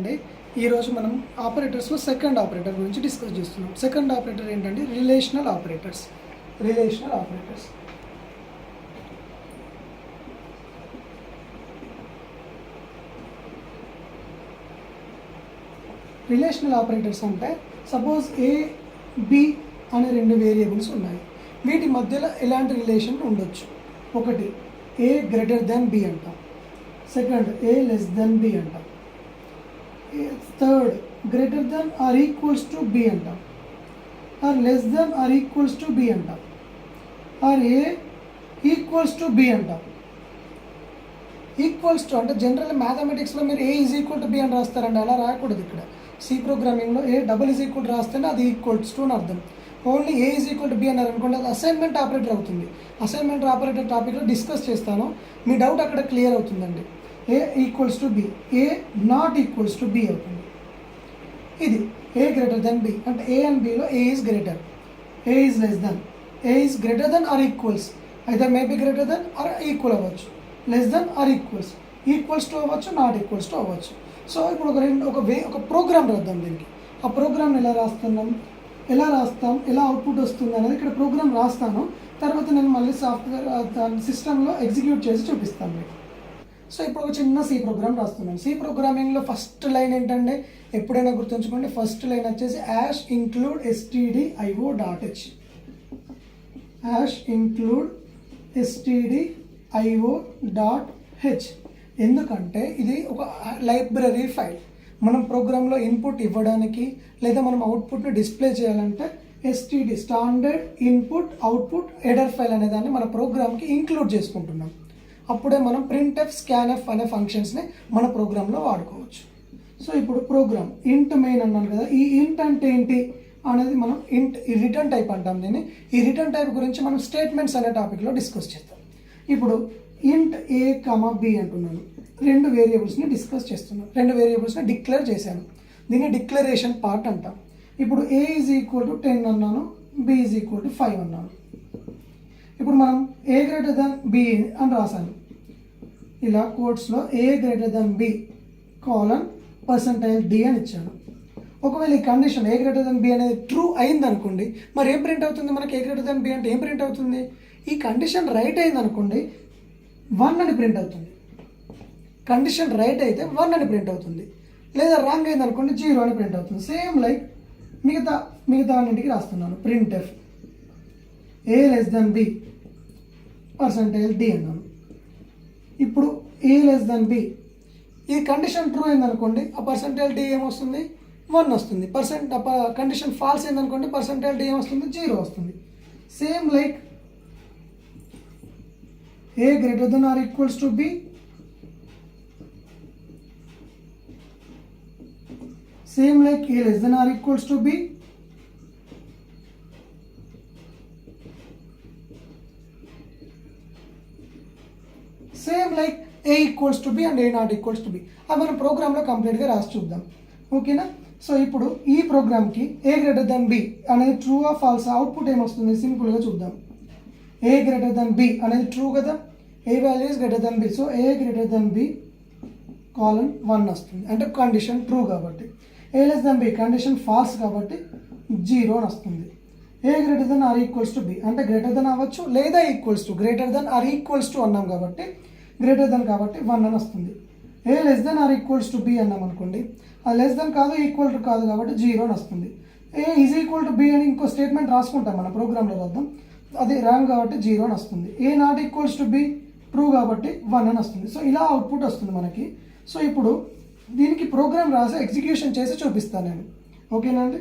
అండి. ఈరోజు మనం ఆపరేటర్స్లో సెకండ్ ఆపరేటర్ గురించి డిస్కస్ చేస్తున్నాం. సెకండ్ ఆపరేటర్ ఏంటంటే relational operators. Relational operators relational operators అంటే సపోజ్ ఏ బి అనే రెండు వేరియబుల్స్ ఉన్నాయి. వీటి మధ్యలో ఎలాంటి రిలేషన్ ఉండొచ్చు. ఒకటి ఏ గ్రేటర్ దెన్ బి అంటాం, second A less than B అంటాం, third greater than or equals to B అంటాం, or less than or equals to B అంటాం, or A equals to B అంటాం. ఈక్వల్స్ టు అంటే general మ్యాథమెటిక్స్లో మీరు A is equal to B అని రాస్తారండి, అలా రాయకూడదు. ఇక్కడ సి ప్రోగ్రామింగ్లో A double is equal to రాస్తేనే అది ఈక్వల్స్ టు అని అర్థం. Only A is equal to B అన్నారు అనుకోండి, అది అసైన్మెంట్ ఆపరేటర్ అవుతుంది. అసైన్మెంట్ ఆపరేటర్ టాపిక్లో డిస్కస్ చేస్తాను, మీ డౌట్ అక్కడ క్లియర్ అవుతుందండి. A equals to B, A not equals to B అవుతుంది. ఇది ఏ గ్రేటర్ దెన్ బి అంటే ఏ అండ్ బిలో A is greater, A is less than, A is greater than or equals, అయితే maybe greater than or equal అవ్వచ్చు, less than or equals, equals to అవ్వచ్చు, not equals to అవ్వచ్చు. So ఇప్పుడు ఒక programme రాద్దాం దీనికి. ఆ ప్రోగ్రామ్ని ఎలా రాస్తాం, ఎలా అవుట్పుట్ వస్తుంది అనేది ఇక్కడ ప్రోగ్రామ్ రాస్తాను. తర్వాత నేను మళ్ళీ సాఫ్ట్వేర్ సిస్టంలో ఎగ్జిక్యూట్ చేసి చూపిస్తాను మీకు. సో ఇప్పుడు ఒక చిన్న సి ప్రోగ్రామ్ రాస్తున్నాను. సి ప్రోగ్రామింగ్లో ఫస్ట్ లైన్ ఏంటంటే ఎప్పుడైనా గుర్తుంచుకోండి, ఫస్ట్ లైన్ వచ్చేసి ash include stdio.h, ash include stdio.h. ఎందుకంటే ఇది ఒక లైబ్రరీ ఫైల్. మనం ప్రోగ్రాంలో ఇన్పుట్ ఇవ్వడానికి లేదా మనం అవుట్పుట్ని డిస్ప్లే చేయాలంటే STD standard input output header file అనే దాన్ని మన ప్రోగ్రామ్కి ఇంక్లూడ్ చేసుకుంటున్నాం. అప్పుడే మనం ప్రింట్ఎఫ్ స్కాన్ఎఫ్ అనే ఫంక్షన్స్ని మన ప్రోగ్రాంలో వాడుకోవచ్చు. సో ఇప్పుడు ప్రోగ్రామ్ ఇంట్ మెయిన్ అన్నాను కదా, ఈ ఇంట్ అంటే ఏంటి అనేది మనం ఇంట్ ఈ రిటర్న్ టైప్ అంటాం దీన్ని. ఈ రిటర్న్ టైప్ గురించి మనం స్టేట్మెంట్స్ అనే టాపిక్లో డిస్కస్ చేస్తాం. ఇప్పుడు ఇంట్ ఏ కామా బి అంటున్నాను, రెండు వేరియబుల్స్ని డిస్కస్ చేస్తున్నాను, రెండు వేరియబుల్స్ని డిక్లేర్ చేశాను. దీన్ని డిక్లరేషన్ పార్ట్ అంటాం. ఇప్పుడు ఏ ఈజ్ ఈక్వల్ టు 10 అన్నాను, బి ఈజ్ ఈక్వల్ టు 5 అన్నాను. ఇప్పుడు మనం ఏ గ్రేటర్ దెన్ బి అని రాశాను, ఇలా కోట్స్లో A greater than B colon %d అని ఇచ్చాను. ఒకవేళ ఈ condition A greater than B అనేది ట్రూ అయింది అనుకోండి, మరి ఏం ప్రింట్ అవుతుంది మనకి? ఏ గ్రేటర్ దెన్ బి అంటే ఏం ప్రింట్ అవుతుంది? ఈ కండిషన్ రైట్ అయింది అనుకోండి 1 అని ప్రింట్ అవుతుంది. కండిషన్ రైట్ అయితే 1 అని ప్రింట్ అవుతుంది, లేదా రాంగ్ అయింది అనుకోండి 0 అని ప్రింట్ అవుతుంది. సేమ్ లైక్ మిగతా అన్నింటికి రాస్తున్నాను. Print f a less than b %d అన్నాను. ఇప్పుడు ఏ లెస్ దెన్ బి, ఈ కండిషన్ ట్రూ అయింది అనుకోండి, ఆ %d ఏమొస్తుంది? 1 వస్తుంది. కండిషన్ ఫాల్స్ అయింది అనుకోండి, %d ఏమొస్తుంది? 0 వస్తుంది. Same like a greater than or equals to b, same like a less than or equals to b, same like a equals to b and a not equals to b. అది మనం ప్రోగ్రాంలో కంప్లీట్గా రాసి చూద్దాం, ఓకేనా? So ఇప్పుడు ఈ ప్రోగ్రామ్కి ఏ గ్రేటర్ దెన్ బి అనేది ట్రూ ఆ ఫాల్స్, అవుట్పుట్ ఏమొస్తుంది సింపుల్గా చూద్దాం. ఏ గ్రేటర్ దెన్ బి అనేది ట్రూ కదా, A value is greater than B, so A greater than B colon 1 వస్తుంది, అంటే కండిషన్ ట్రూ కాబట్టి. A less than B condition false కాబట్టి 0 అని వస్తుంది. A greater than or equals to B అంటే greater than అవ్వచ్చు లేదా equals to, greater than or equals to అన్నాం కాబట్టి గ్రేటర్ దెన్ కాబట్టి 1 అని వస్తుంది. A less than or equals to B అన్నాం అనుకోండి, అది లెస్ దెన్ కాదు ఈక్వల్ టు కాదు కాబట్టి 0 అని వస్తుంది. A is equal to B అని ఇంకో స్టేట్మెంట్ రాసుకుంటాం మన ప్రోగ్రాంలో రాద్దాం, అది రాంగ్ కాబట్టి 0 అని వస్తుంది. A not equals to B true కాబట్టి 1 అని వస్తుంది. సో ఇలా అవుట్పుట్ వస్తుంది మనకి. సో ఇప్పుడు దీనికి ప్రోగ్రామ్ రాసి ఎగ్జిక్యూషన్ చేసి చూపిస్తాను నేను, ఓకేనా అండి?